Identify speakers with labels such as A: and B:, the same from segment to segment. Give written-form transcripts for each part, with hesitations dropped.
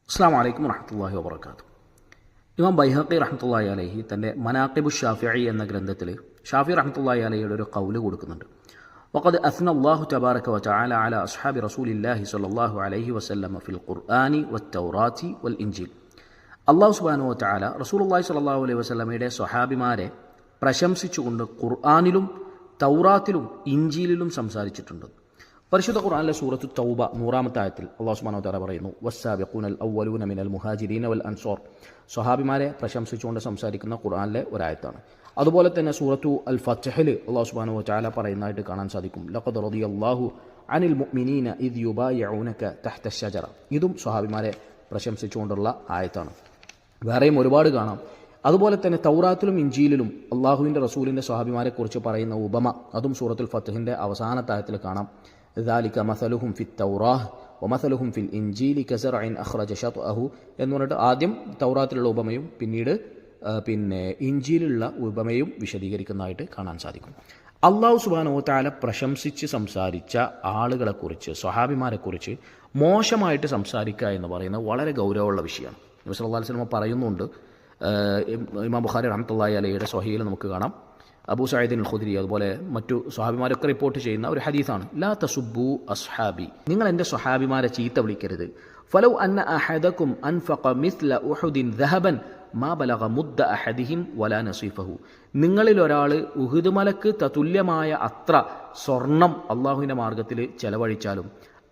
A: അസ്സലാമു അലൈക്കും വറഹ്മത്തുള്ളാഹി വബറകാതുഹു. ഇമാം ബൈഹഖി റഹ്മത്തുള്ളാഹി അലൈഹി തൻ്റെ മനാഖിബു ഷാഫിഈ എന്ന ഗ്രന്ഥത്തിൽ ഷാഫി റഹ്മത്തുള്ളാഹി അലൈഹിയുടെ ഒരു ഖൗല് കൊടുക്കുന്നുണ്ട്. വഖദ് അസ്ന അല്ലാഹു തബാറക വതആല അലാ അസ്ഹാബി റസൂലില്ലാഹി സ്വല്ലല്ലാഹു അലൈഹി വസല്ലം ഫിൽ ഖുർആനി വത്തൗറാത്തി വൽ ഇൻജീൽ. അല്ലാഹു സുബ്ഹാനഹു വതആല റസൂലുള്ളാഹി സ്വല്ലല്ലാഹു അലൈഹി വസല്ലമയുടെ സ്വഹാബിമാരെ പ്രശംസിച്ചുകൊണ്ട് ഖുർആനിലും തൗറാത്തിലും ഇൻജീലിലും സംസാരിച്ചിട്ടുണ്ട്. പരിശുദ്ധ ഖുർആനിലെ സൂറത്തു തൗബ 100-ാമത്തെ ആയത്തിൽ അല്ലാഹു സുബ്ഹാനഹു വതആല പറയുന്നു, വസ്സാബിഖൂനൽ അവ്വലൂന മിനൽ മുഹാജിരീന വൽ അൻസാർ. സ്വഹാബിമാരെ പ്രശംസിച്ചുകൊണ്ട് സംസാരിക്കുന്ന ഖുർആനിലെ ഒരായത്താണ്. അതുപോലെ തന്നെ സൂറത്തു അൽ ഫത്ഹിൽ അല്ലാഹു സുബ്ഹാനഹു വതആല പറയുന്നതായിട്ട് കാണാൻ സാധിക്കും, ലഖദ് റളിയല്ലാഹു അനിൽ മുഅ്മിനീന ഇദ് യുബായിഊനക തഹ്ത അശ്ശജറ. ഇതും സ്വഹാബിമാരെ പ്രശംസിച്ചുകൊണ്ടുള്ള ആയത്താണ്. വേറെയും ഒരുപാട് കാണാം. അതുപോലെ തന്നെ തൗറാത്തിലും ഇൻജീലിലും അള്ളാഹുവിൻ്റെ റസൂലിൻ്റെ സ്വഹാബിമാരെക്കുറിച്ച് പറയുന്ന ഉപമ, അതും സൂറത്തുൽ ഫത്ഹിൻ്റെ അവസാനത്തെ ആയത്തിൽ കാണാം. ذَلِكَ مَثَلُهُمْ فِي التَّوْرَاةِ وَمَثَلُهُمْ فِي الْإِنْجِيلِ كَزَرْعٍ أَخْرَجَ شَطْأَهُ എന്ന് പറഞ്ഞിട്ട് ആദ്യം തൗറാത്തിലുള്ള ഉപമയും പിന്നീട് ഇൻജീലിലുള്ള ഉപമയും വിശദീകരിക്കുന്നതായിട്ട് കാണാൻ സാധിക്കും. അല്ലാഹു സുബ്ഹാനഹു വതആല പ്രശംസിച്ച് സംസാരിച്ച ആളുകളെക്കുറിച്ച്, സ്വഹാബിമാരെക്കുറിച്ച് മോശമായിട്ട് സംസാരിക്കുക എന്ന് പറയുന്നത് വളരെ ഗൗരവമുള്ള വിഷയമാണ്. നബി സല്ലല്ലാഹു അലൈഹി വസല്ലം പറയുന്നുണ്ട്, ഇമാം ബുഖാരി റഹ്മത്തുള്ളാഹി അലൈഹിയുടെ സ്വഹീഹിൽ നമുക്ക് കാണാം, അബൂ സഈദ് അൽ ഖുദ്രി അതുപോലെ മറ്റു സ്വഹാബിമാരൊക്കെ റിപ്പോർട്ട് ചെയ്യുന്ന ഒരു ഹദീസാണ്, ലാ തസുബ്ബു അസ്ഹാബി, നിങ്ങൾ എൻ്റെ സ്വഹാബിമാരെ ചീത്ത വിളിക്കരുത്. ഫലൗ അന്ന അഹദകും അൻഫഖ മിസ്ല ഉഹുദിൻ ദഹബൻ മാ ബലഗ മുദ്ദ അഹദിഹിം വലാ നസീഫഹു. നിങ്ങളിൽ ഒരാൾ ഉഹുദ് മലക്ക് തുല്യമായ അത്ര സ്വർണം അള്ളാഹുവിൻ്റെ മാർഗത്തിൽ ചെലവഴിച്ചാലും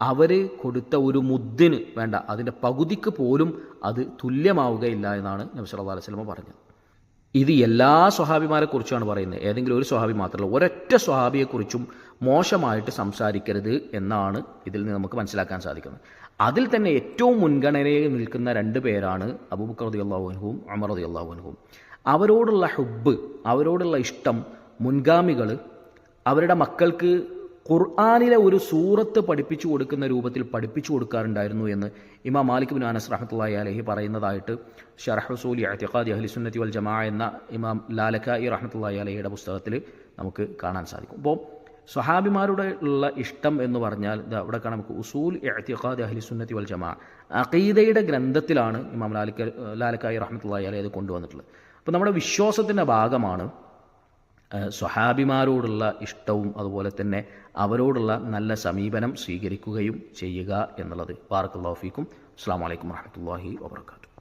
A: അവർ കൊടുത്ത ഒരു മുദ്ദിന് വേണ്ട, അതിൻ്റെ പകുതിക്ക് പോലും അത് തുല്യമാവുകയില്ല എന്നാണ് നബി സല്ലല്ലാഹു അലൈഹി വസല്ലം പറഞ്ഞത്. ഇത് എല്ലാ സ്വഹാബിമാരെ കുറിച്ചാണ് പറയുന്നത്, ഏതെങ്കിലും ഒരു സ്വഹാബി മാത്രമല്ല, ഒരൊറ്റ സ്വഹാബിയെക്കുറിച്ചും മോശമായിട്ട് സംസാരിക്കരുത് എന്നാണ് ഇതിൽ നിന്ന് നമുക്ക് മനസ്സിലാക്കാൻ സാധിക്കുന്നത്. അതിൽ തന്നെ ഏറ്റവും മുൻഗണനയിൽ നിൽക്കുന്ന രണ്ട് പേരാണ് അബൂബക്കർ റളിയല്ലാഹു അൻഹുവും ഉമർ റളിയല്ലാഹു അൻഹുവും. അവരോടുള്ള ഹുബ്ബ്, അവരോടുള്ള ഇഷ്ടം മുൻഗാമികൾ അവരുടെ മക്കൾക്ക് ഖുർആനിലെ ഒരു സൂറത്ത് പഠിപ്പിച്ചു കൊടുക്കുന്ന രൂപത്തിൽ പഠിപ്പിച്ചു കൊടുക്കാറുണ്ടായിരുന്നു എന്ന് ഇമാം മാലിക് ബിൻ അനസ് റഹ്മത്തുള്ളാഹി അലൈഹി പറയുന്നതായിട്ട് ശറഹ് ഉസൂൽ ഇഅ്തിഖാദി അഹ്ലി സുന്നത്തി വൽ ജമാഅ എന്ന ഇമാം ലാലക്കായി റഹ്മത്തുള്ളാഹി അലൈഹിയുടെ പുസ്തകത്തിൽ നമുക്ക് കാണാൻ സാധിക്കും. അപ്പോൾ സ്വഹാബിമാരുടെ ഉള്ള ഇഷ്ടം എന്ന് പറഞ്ഞാൽ അവിടെ കാണാം, നമുക്ക് ഉസൂൽ ഇഅ്തിഖാദി അഹ്ലി സുന്നത്തി വൽ ജമാഅ അഖീദയുടെ ഗ്രന്ഥത്തിലാണ് ഇമാം ലാലക്കായി റഹ്മത്തുള്ളാഹി അലൈഹി അത് കൊണ്ടുവന്നിട്ടുള്ളത്. അപ്പോൾ നമ്മുടെ വിശ്വാസത്തിൻ്റെ ഭാഗമാണ് സ്വഹാബിമാരോടുള്ള ഇഷ്ടവും അതുപോലെ തന്നെ അവരോടുള്ള നല്ല സമീപനം സ്വീകരിക്കുകയും ചെയ്യുക എന്നുള്ളത്. ബാറക്കല്ലാഹു ഫീക്കും. അസ്സലാമു അലൈക്കും വറഹ്മത്തുള്ളാഹി വബറകാതുഹു.